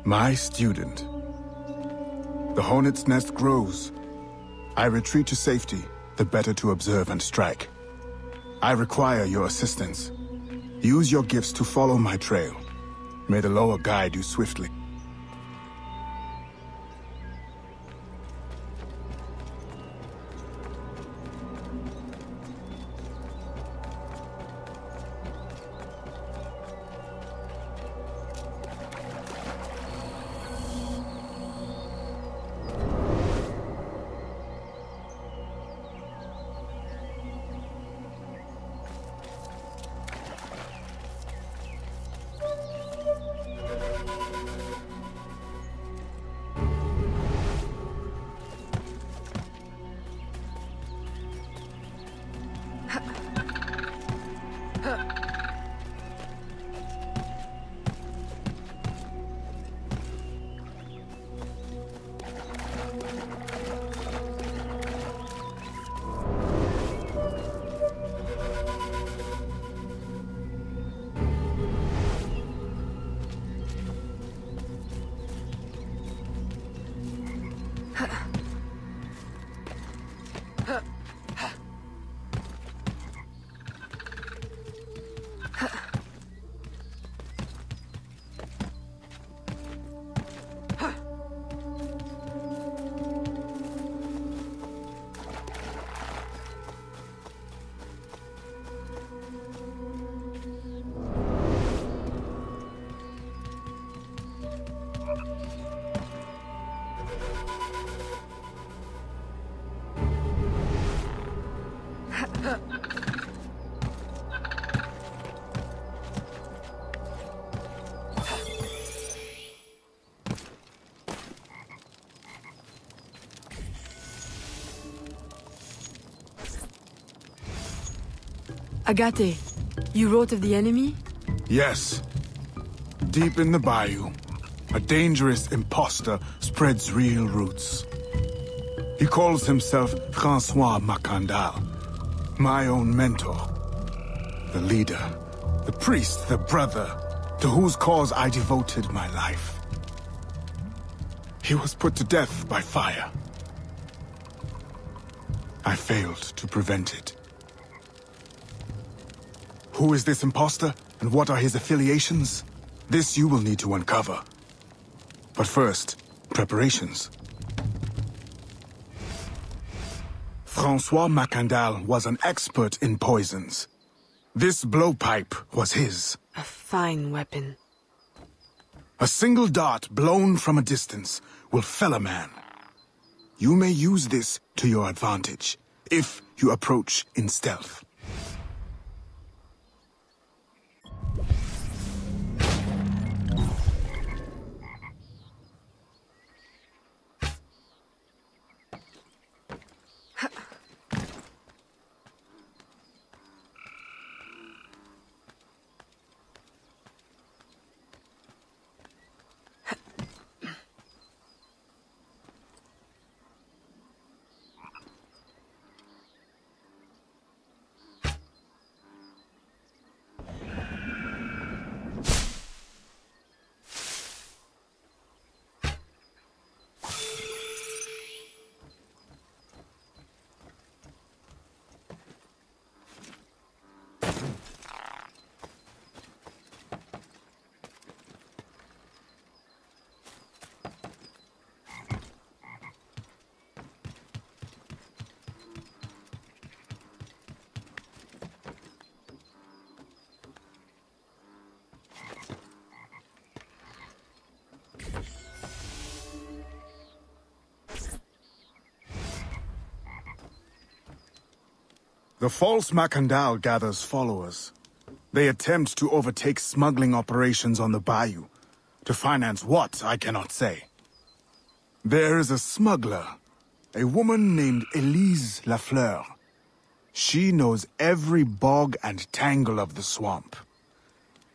My student. The hornet's nest grows. I retreat to safety, the better to observe and strike. I require your assistance. Use your gifts to follow my trail. May the lower guide you swiftly. Agate, you wrote of the enemy? Yes. Deep in the bayou, a dangerous impostor spreads real roots. He calls himself Francois Macandal, my own mentor. The leader, the priest, the brother, to whose cause I devoted my life. He was put to death by fire. I failed to prevent it. Who is this impostor, and what are his affiliations? This you will need to uncover. But first, preparations. Francois Macandal was an expert in poisons. This blowpipe was his. A fine weapon. A single dart blown from a distance will fell a man. You may use this to your advantage, if you approach in stealth. The false Macandal gathers followers. They attempt to overtake smuggling operations on the bayou. To finance what, I cannot say. There is a smuggler, a woman named Elise Lafleur. She knows every bog and tangle of the swamp.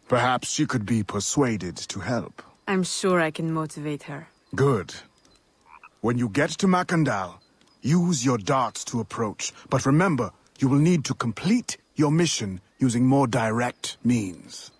Perhaps she could be persuaded to help. I'm sure I can motivate her. Good. When you get to Macandal, use your darts to approach. But remember, you will need to complete your mission using more direct means.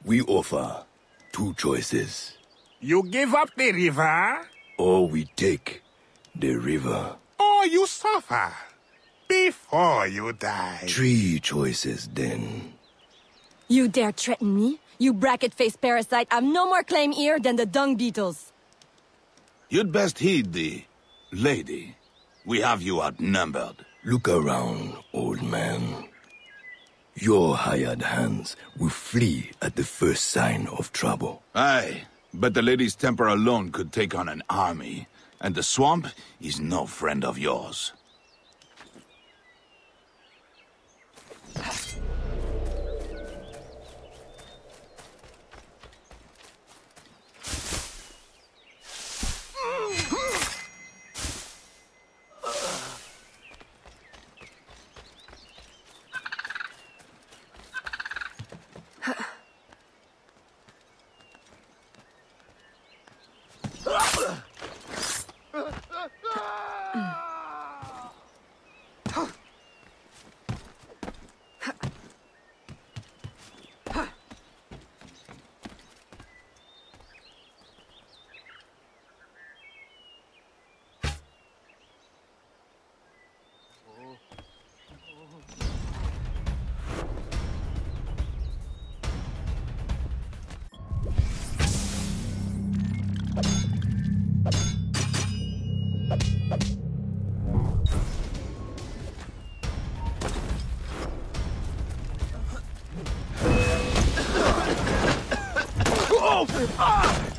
We offer 2 choices. You give up the river? Or we take the river. Or you suffer before you die? 3 choices, then. You dare threaten me? You bracket-faced parasite, I've no more claim here than the dung beetles. You'd best heed the lady. We have you outnumbered. Look around, old man. Your hired hands will flee at the first sign of trouble. Aye, but the lady's temper alone could take on an army, and the swamp is no friend of yours.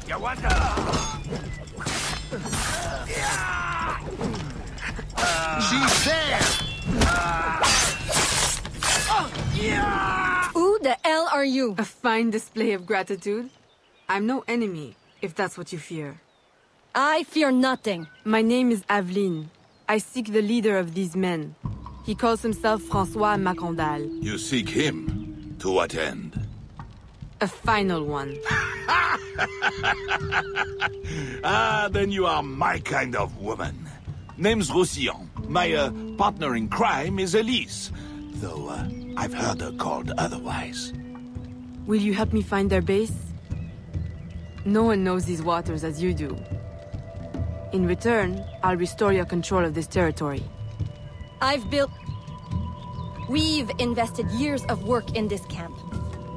You want She's there! Who the hell are you? A fine display of gratitude. I'm no enemy, if that's what you fear. I fear nothing. My name is Aveline. I seek the leader of these men. He calls himself François Macandal. You seek him? To what end? A final one. Ah, then you are my kind of woman. Name's Roussillon. My partner in crime is Elise. Though I've heard her called otherwise. Will you help me find their base? No one knows these waters as you do. In return, I'll restore your control of this territory. We've invested years of work in this camp.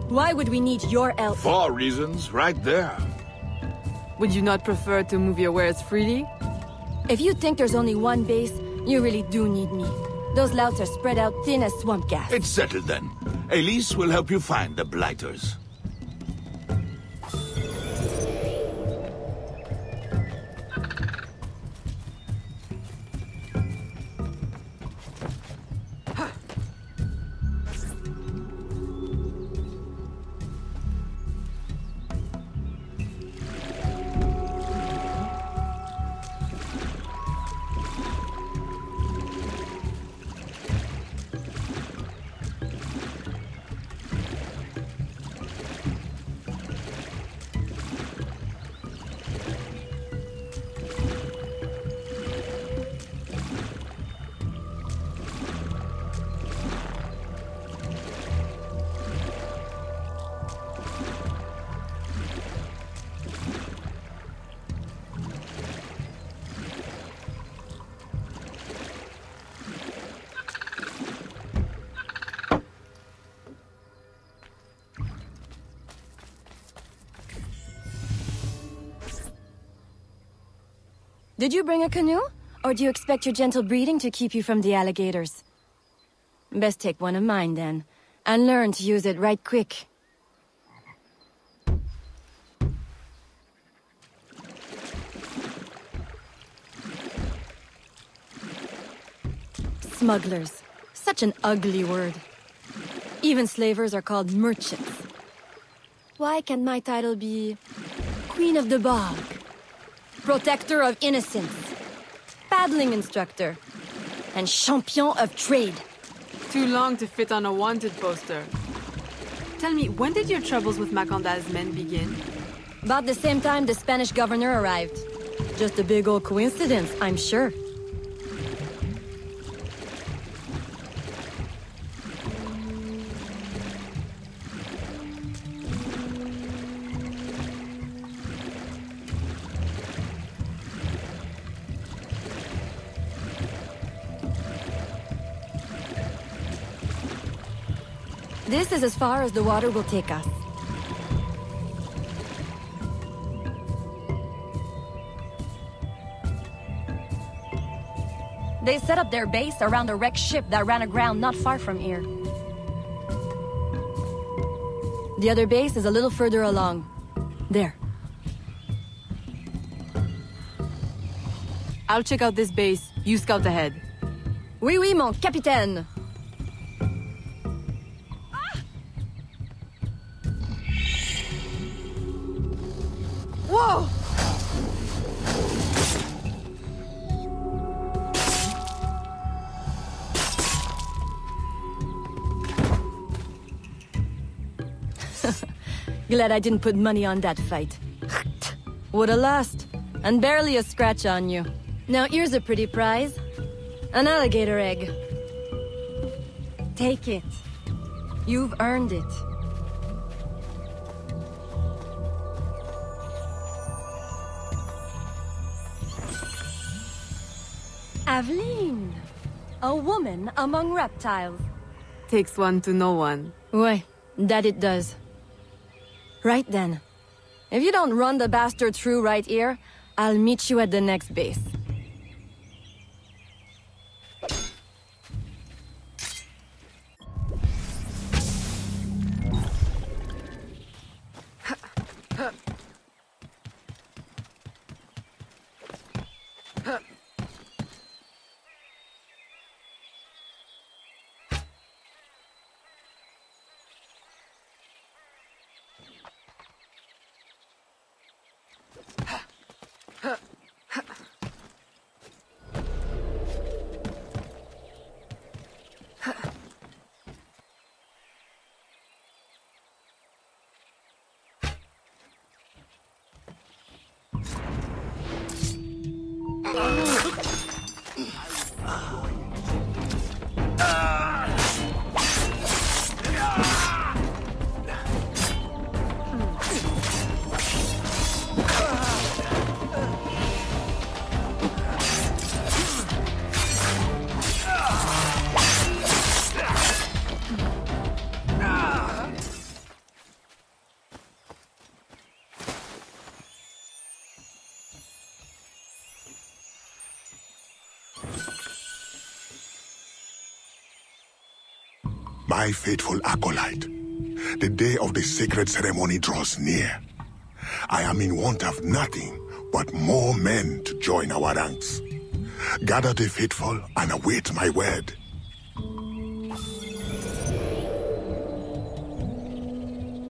Why would we need your help? 4 reasons, right there. Would you not prefer to move your wares freely? If you think there's only one base, you really do need me. Those louts are spread out thin as swamp gas. It's settled then. Elise will help you find the Blighters. Did you bring a canoe? Or do you expect your gentle breeding to keep you from the alligators? Best take one of mine, then. And learn to use it right quick. Smugglers. Such an ugly word. Even slavers are called merchants. Why can't my title be... Queen of the Bog? Protector of Innocence? Paddling instructor? And champion of trade? Too long to fit on a wanted poster. Tell me, when did your troubles with Macandal's men begin? About the same time the Spanish governor arrived. Just a big old coincidence, I'm sure. This is as far as the water will take us. They set up their base around a wrecked ship that ran aground not far from here. The other base is a little further along. There. I'll check out this base. You scout ahead. Oui, oui, mon capitaine! Whoa! Glad I didn't put money on that fight. Would've lost. And barely a scratch on you. Now here's a pretty prize. An alligator egg. Take it. You've earned it. Aveline! A woman among reptiles. Takes one to know one. Ouais, that it does. Right then. If you don't run the bastard through right here, I'll meet you at the next base. My faithful acolyte, the day of the sacred ceremony draws near. I am in want of nothing but more men to join our ranks. Gather the faithful and await my word.